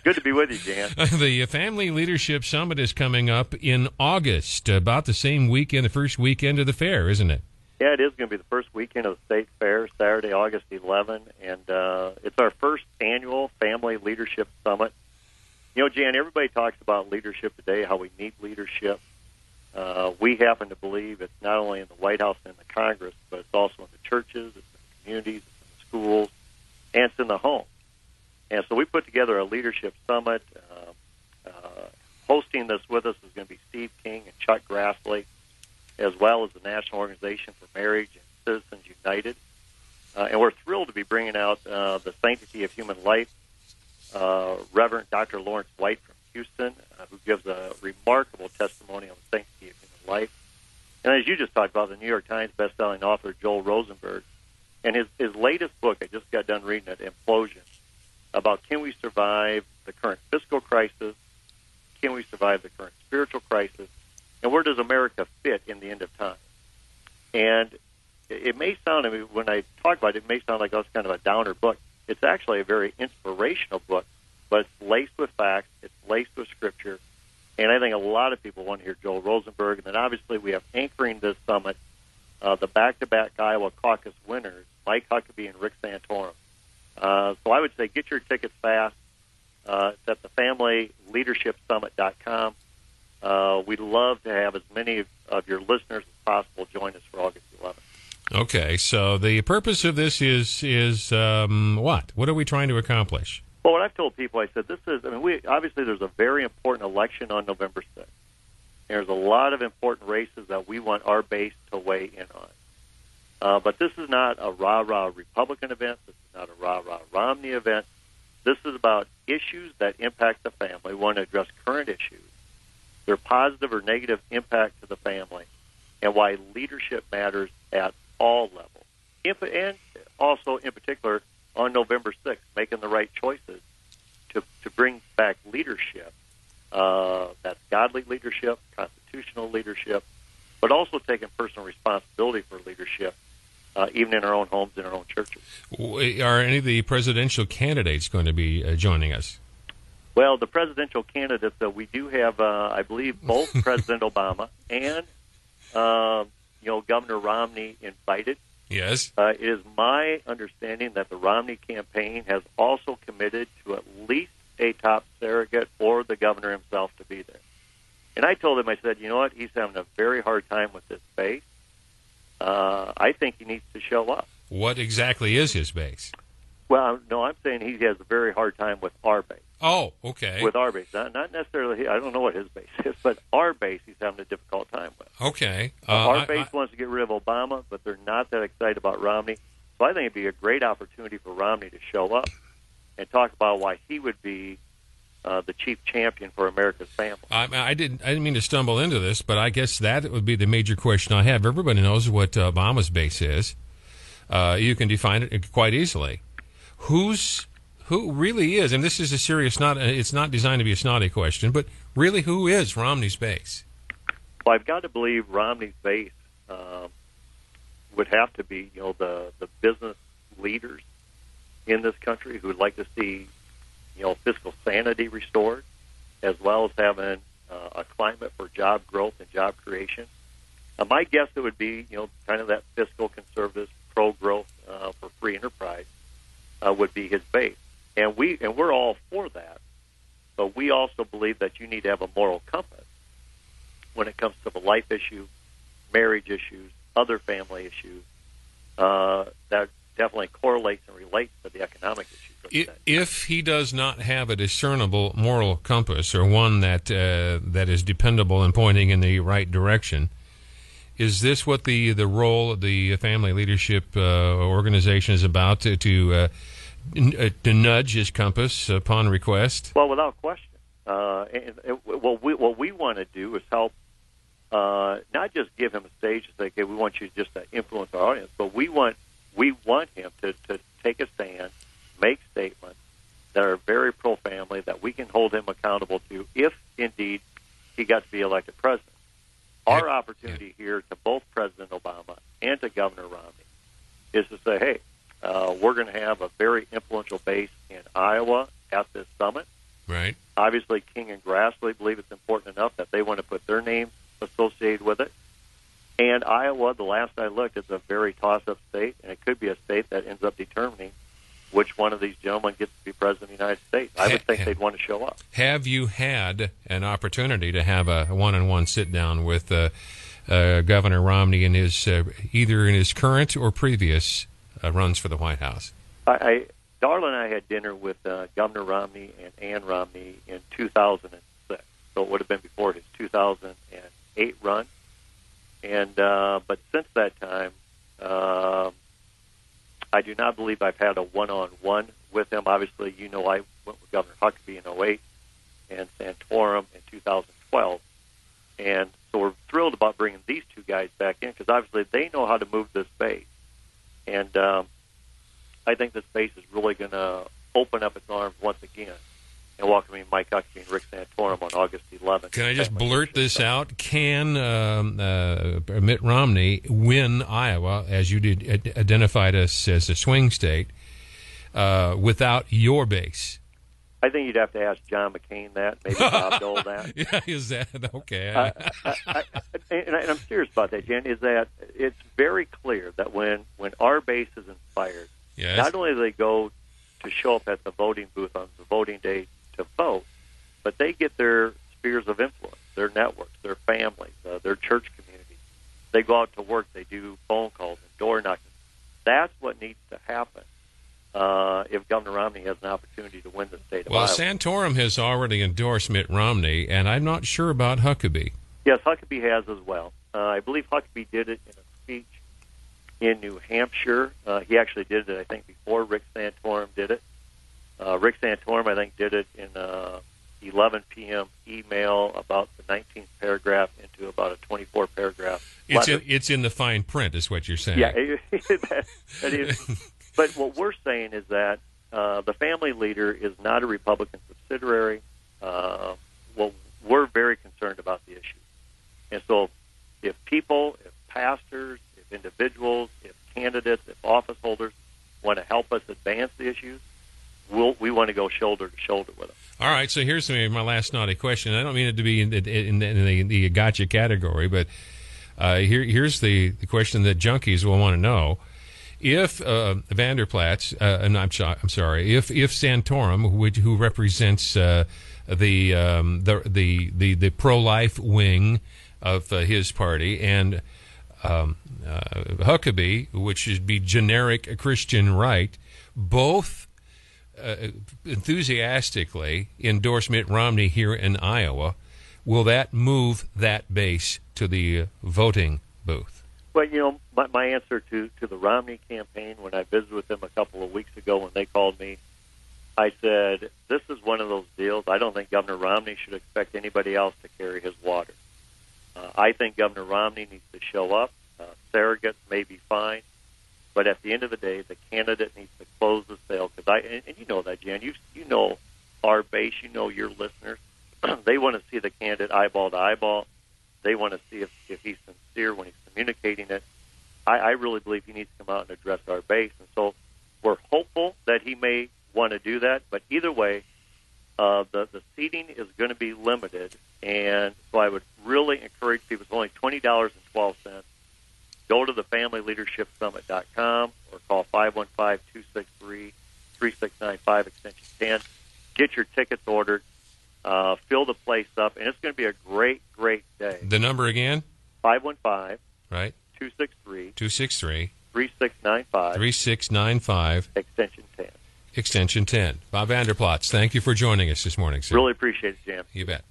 Good to be with you, Jan. The Family Leadership Summit is coming up in August, about the same weekend, the first weekend of the fair, isn't it? Yeah, it is going to be the first weekend of the State Fair, Saturday, August 11, and it's our first annual Family Leadership Summit. You know, Jan, everybody talks about leadership today, how we need leadership. We happen to believe it's not only in the White House and the Congress, but it's also in the churches, it's in the communities, it's in the schools, and it's in the home. And so we put together a leadership summit. Hosting this with us is going to be Steve King and Chuck Grassley, as well as the National Organization for Marriage and Citizens United. And we're thrilled to be bringing out the Sanctity of Human Life, Reverend Dr. Lawrence White from Houston, who gives a remarkable testimony on the sanctity of human life. And as you just talked about, the New York Times bestselling author Joel Rosenberg, and his latest book, I just got done reading it, Implosion, about can we survive the current fiscal crisis, can we survive the current spiritual crisis, and where does America fit in the end of time? And it may sound, I mean, when I talk about it, it may sound like that's kind of a downer book. It's actually a very inspirational book, but it's laced with facts, it's laced with scripture, and I think a lot of people want to hear Joel Rosenberg. And then obviously we have anchoring this summit, the back-to-back Iowa caucus winners, Mike Huckabee and Rick Santorum. So I would say get your tickets fast. It's at the FamilyLeadershipSummit.com. We'd love to have as many of your listeners as possible join us for August 11th. Okay, so the purpose of this is what? What are we trying to accomplish? Well, what I've told people, I said, obviously there's a very important election on November 6th. There's a lot of important races that we want our base to weigh in on. But this is not a rah-rah Republican event. This is not a rah-rah Romney event. This is about issues that impact the family. We want to address current issues, their positive or negative impact to the family, and why leadership matters at all levels. And also, in particular, on November 6th, making the right choices to bring back leadership. That's godly leadership, constitutional leadership, but also taking personal responsibility for leadership, even in our own homes and our own churches. Are any of the presidential candidates going to be joining us? Well, the presidential candidates, we do have, I believe, both President Obama and, Governor Romney invited. Yes. It is my understanding that the Romney campaign has also committed to at least a top surrogate or the governor himself to be there. And I told him, I said, you know what, he's having a very hard time with this base. I think he needs to show up. What exactly is his base? Well, no, I'm saying he has a very hard time with our base. Oh, okay. With our base. Not necessarily, I don't know what his base is, but our base he's having a difficult time with. Okay. Our base wants to get rid of Obama, but they're not that excited about Romney. So I think it'd be a great opportunity for Romney to show up and talk about why he would be the chief champion for America's family. I didn't mean to stumble into this, but I guess that would be the major question I have. Everybody knows what Obama's base is. You can define it quite easily. Who really is, and this is a serious, it's not designed to be a snotty question, but really who is Romney's base? Well, I've got to believe Romney's base would have to be, the business leaders in this country who would like to see, fiscal sanity restored, as well as having a climate for job growth and job creation. My guess it would be, kind of that fiscal conservative pro-growth for free enterprise would be his base. And we're all for that, but we also believe that you need to have a moral compass when it comes to the life issue, marriage issues, other family issues, that definitely correlates and relates to the economic issues. If he does not have a discernible moral compass, or one that is dependable and pointing in the right direction, is this what the role of the Family Leadership Organization is about, to nudge his compass upon request? Well, without question. What we want to do is help, not just give him a stage to say, okay, we want you just to influence our audience, but we want him to take a stand, make statements that are very pro-family, that we can hold him accountable to if, indeed, he got to be elected president. Our opportunity here to both President Obama and to Governor Romney is to say, hey, we're going to have a very influential base in Iowa at this summit. Right. Obviously, King and Grassley believe it's important enough that they want to put their name associated with it. And Iowa, the last I looked, is a very toss-up state, and it could be a state that ends up determining which one of these gentlemen gets to be president of the United States. I would think they'd want to show up. Have you had an opportunity to have a one-on-one sit-down with Governor Romney in his either in his current or previous runs for the White House? Darla and I had dinner with Governor Romney and Ann Romney in 2006, so it would have been before his 2008 run. And but since that time, I do not believe I've had a one-on-one with him. Obviously, I went with Governor Huckabee in 2008 and Santorum in 2012. And so we're thrilled about bringing these two guys back in because obviously they know how to move this base. And I think this base is really going to open up its arms once again and welcoming Mike Huckabee and Rick Santorum on August 11th. Can I just blurt this out? Can Mitt Romney win Iowa, as you did identified us as a swing state, without your base? I think you'd have to ask John McCain that, maybe Bob Dole that. Yeah, is that okay? And I'm serious about that, Jen, is that it's very clear that when our base is inspired, yes, not only do they go to show up at the voting booth on the voting day to vote, but they get their spheres of influence, their networks, their families, their church communities. They go out to work, they do phone calls and door knocking. That's what needs to happen if Governor Romney has an opportunity to win the state of Iowa. Well, Santorum has already endorsed Mitt Romney, and I'm not sure about Huckabee. Yes, Huckabee has as well. I believe Huckabee did it in a speech in New Hampshire. He actually did it, I think, before Rick Santorum did it. Rick Santorum, I think, did it in 11 p.m. email about the 19th paragraph into about a 24-paragraph letter. It's in the fine print, is what you're saying. Yeah, that is. But what we're saying is that the family leader is not a Republican subsidiary. Well, we're very concerned about the issue. And so if people, if pastors, if individuals, if candidates, if office holders want to help us advance the issues, we want to go shoulder to shoulder with them. All right, so here's my last naughty question. I don't mean it to be in the gotcha category, but here's the question that junkies will want to know. If Vander Plaats, I'm sorry, if Santorum, who represents the pro-life wing of his party, and Huckabee, which would be generic Christian right, both enthusiastically endorse Mitt Romney here in Iowa, will that move that base to the voting booth? Well, my answer to the Romney campaign, when I visited with them a couple of weeks ago when they called me, I said, this is one of those deals. I don't think Governor Romney should expect anybody else to carry his water. I think Governor Romney needs to show up. Surrogates may be fine. But at the end of the day, the candidate needs to close the sale. And you know that, Jan. You know our base. You know your listeners. They want to see the candidate eyeball to eyeball. They want to see if he's sincere when he's communicating it. I really believe he needs to come out and address our base. And so we're hopeful that he may want to do that. But either way, the seating is going to be limited. And so I would really encourage people. It's only $20.12. Go to thefamilyleadershipsummit.com or call 515-263-3695, extension 10. Get your tickets ordered. Fill the place up, and it's going to be a great, great day. The number again? 515. Right. 263. 3695. 3695. Extension 10. Extension 10. Bob Vander Plaats, thank you for joining us this morning, sir. Really appreciate it, Jim. You bet.